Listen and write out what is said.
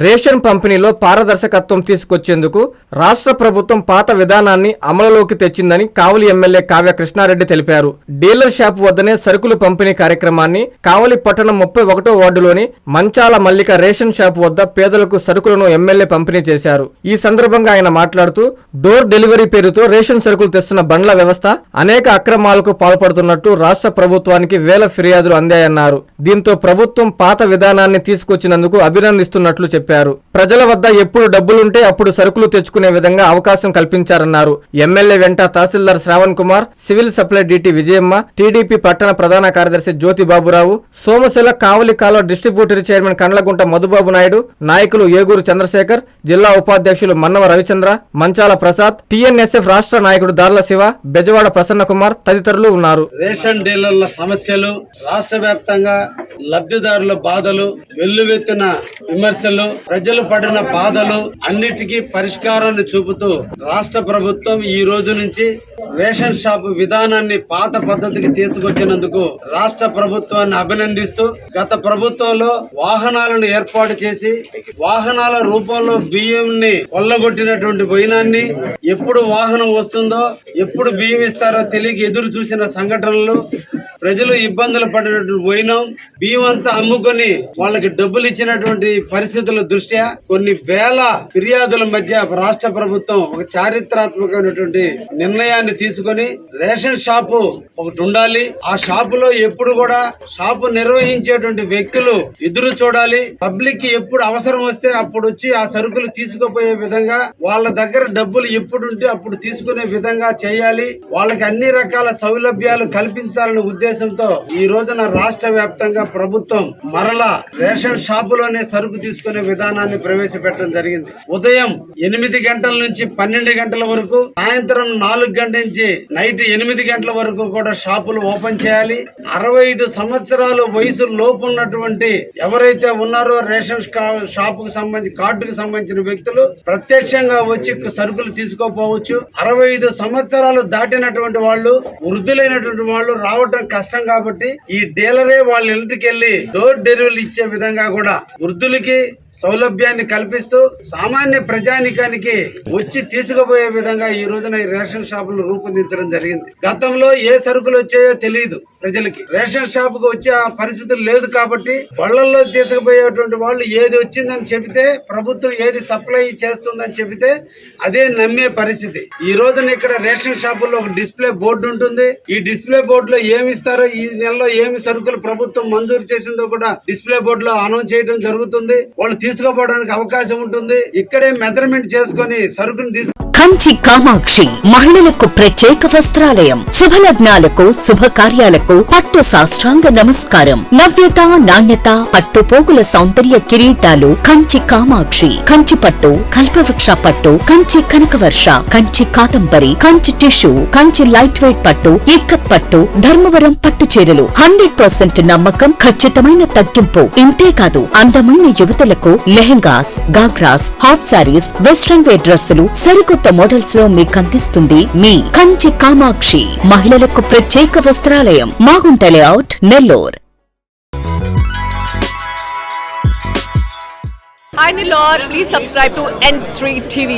Ration పంపిణీలో పారదర్శకత్వం తీసుకొచ్చేందుకు రాష్ట్ర ప్రభుత్వం పాత విధానాన్ని అమలులోకి తెచ్చిందని కావలి ఎమ్మెల్యే కావ్య కృష్ణారెడ్డి తెలిపారు. డీలర్ షాప్ వద్దనే సరుకులు పంపిణీ కార్యక్రమాన్ని కావలి పట్టణం 31వ వార్డులోని మంచాల మల్లిక రేషన్ షాప్ వద్ద పేదలకు సరుకులను ఎమ్మెల్యే పంపిణీ చేశారు. ఈ సందర్భంగా ఆయన మాట్లాడుతూ డోర్ డెలివరీ పేరుతో రేషన్ సరుకులు తెస్తున్న బండ్ల వ్యవస్థ అనేక అక్రమాలకు పాల్పడుతున్నట్టు రాష్ట్ర ప్రభుత్వానికి వేల ఫిర్యాదులు అందాయన్నారు. దీంతో ప్రభుత్వం పాత విధానాన్ని తీసుకొచ్చినందుకు అభినందిస్తున్నట్లు చెప్పారు. ప్రజల వద్ద ఎప్పుడు డబ్బులుంటే అప్పుడు సరుకులు తెచ్చుకునే విధంగా అవకాశం కల్పించారన్నారు. ఎమ్మెల్యే వెంట tahsildar Shravan Kumar, civil supply DT Vijayamma, TDP పట్టణ ప్రధాన కార్యదర్శి జ్యోతి బాబురావు, సోమశిల కావలి కాలువ డిస్ట్రిబ్యూటరీ చైర్మన్ కండ్లగుంట మధుబాబు నాయుడు, నాయకులు ఏగూరు చంద్రశేఖర్, జిల్లా ఉపాధ్యక్షులు మన్నవ రవిచంద్ర, మంచాల ప్రసాద్, టీఎన్ఎస్ఎఫ్ రాష్ట్ర నాయకుడు దార్ల శివ, బెజవాడ ప్రసన్న కుమార్ తదితరులు ఉన్నారు. రేషన్ డీలర్ల సమస్యలు, రాష్ట్ర వ్యాప్తంగా లబ్ధిదారుల బాధలు, వెల్లువెత్తిన విమర్శలు, ప్రజలు పడిన బాధలు అన్నిటికీ పరిష్కారాన్ని చూపుతూ రాష్ట్ర ప్రభుత్వం ఈ రోజు నుంచి రేషన్ షాప్ విధానాన్ని పాత పద్ధతికి తీసుకొచ్చినందుకు రాష్ట్ర ప్రభుత్వాన్ని అభినందిస్తూ, గత ప్రభుత్వంలో వాహనాలను ఏర్పాటు చేసి వాహనాల రూపంలో బియ్యంని కొల్లగొట్టినటువంటి వైనాన్ని, ఎప్పుడు వాహనం వస్తుందో ఎప్పుడు బియ్యం ఇస్తారో తెలియక ఎదురు చూసిన సంఘటనలు, ప్రజలు ఇబ్బందులు పడినటువంటి వైనం, బియ్యం అంతా అమ్ముకొని వాళ్ళకి డబ్బులు ఇచ్చినటువంటి పరిస్థితుల దృష్ట్యా కొన్ని వేల ఫిర్యాదుల మధ్య రాష్ట్ర ప్రభుత్వం ఒక చారిత్రాత్మకమైనటువంటి నిర్ణయాన్ని తీసుకొని రేషన్ షాపు ఒకటి ఉండాలి. ఆ షాపులో ఎప్పుడు కూడా షాపు నిర్వహించేటువంటి వ్యక్తులు ఎదురు చూడాలి. పబ్లిక్ కి ఎప్పుడు అవసరం వస్తే అప్పుడు వచ్చి ఆ సరుకులు తీసుకుపోయే విధంగా, వాళ్ళ దగ్గర డబ్బులు ఎప్పుడు ఉంటే అప్పుడు తీసుకునే విధంగా చేయాలి. వాళ్ళకి అన్ని రకాల సౌలభ్యాలు కల్పించాలనే ఉద్దేశంతో ఈ రోజున రాష్ట్ర వ్యాప్తంగా ప్రభుత్వం మరలా రేషన్ షాపులోనే సరుకు తీసుకునే విధానాన్ని ప్రవేశపెట్టడం జరిగింది. ఉదయం 8 గంటల నుంచి 12 గంటల వరకు, సాయంత్రం 4 గంటల నుంచి నైట్ 8 గంటల వరకు కూడా షాపులు ఓపెన్ చేయాలి. 65 సంవత్సరాలు వయసు లోపు ఉన్నటువంటి ఎవరైతే ఉన్నారో రేషన్ షాపుకు సంబంధించి కార్డుకు సంబంధించిన వ్యక్తులు ప్రత్యక్షంగా వచ్చి సరుకులు తీసుకోపోవచ్చు. 65 సంవత్సరాలు దాటినటువంటి వాళ్ళు, వృద్ధులైనటువంటి వాళ్ళు రావటం కష్టం కాబట్టి ఈ డీలరే వాళ్ళ ఇంటికి వెళ్లి డోర్ డెలివరీ ఇచ్చే విధంగా కూడా వృద్ధులకి సౌలభ్యాన్ని కల్పిస్తూ సామాన్య ప్రజానికానికి వచ్చి తీసుకుపోయే విధంగా ఈ రోజున ఈ రేషన్ షాపులు రూపొందించడం జరిగింది. గతంలో ఏ సరుకులు వచ్చాయో తెలియదు ప్రజలకి, రేషన్ షాప్ కు వచ్చే పరిస్థితులు లేదు కాబట్టి బళ్ళల్లో తీసుకుపోయేటువంటి వాళ్ళు ఏది వచ్చిందని చెబితే, ప్రభుత్వం ఏది సప్లై చేస్తుందని చెబితే అదే నమ్మే పరిస్థితి. ఈ రోజున ఇక్కడ రేషన్ షాపుల్లో ఒక డిస్ప్లే బోర్డు ఉంటుంది. ఈ డిస్ప్లే బోర్డులో ఏమి ఇస్తారో, ఈ నెలలో ఏమి సరుకులు ప్రభుత్వం మంజూరు చేసిందో కూడా డిస్ప్లే బోర్డులో అనౌన్స్ చేయడం జరుగుతుంది. వాళ్ళు తీసుకుపోవడానికి అవకాశం ఉంటుంది. ఇక్కడే మెజర్మెంట్ చేసుకుని సరుకుని కంచి కామాక్షి మహిళలకు ప్రత్యేక వస్త్రాలయం, శుభలగ్నాలకు, శుభకార్యాలకు పట్టు సాష్టాంగ నమస్కారం. నవ్యత, నాణ్యత, పట్టు పోగుల సౌందర్య కిరీటాలు కంచి కామాక్షి. కంచి పట్టు, కల్పవృక్ష పట్టు, Kanchi Kanakavarsha, Kanchi Kadambari, Kanchi tissue, Kanchi light weight పట్టు, ఇక్కత్ పట్టు, ధర్మవరం పట్టు చీరలు 100% నమ్మకం, ఖచ్చితమైన తగ్గింపు. ఇంతేకాదు అందమైన యువతులకు lehengas, ghagras, half saris, western wear డ్రెస్సులు సరికొత్త మోడల్స్ లో మీకు అందిస్తుంది మీ కంచి కామాక్షి. మహిళలకు ప్రత్యేక వస్త్రాలయం, Magunta layout, Nellore. Hi Nilor, please subscribe to N3 TV.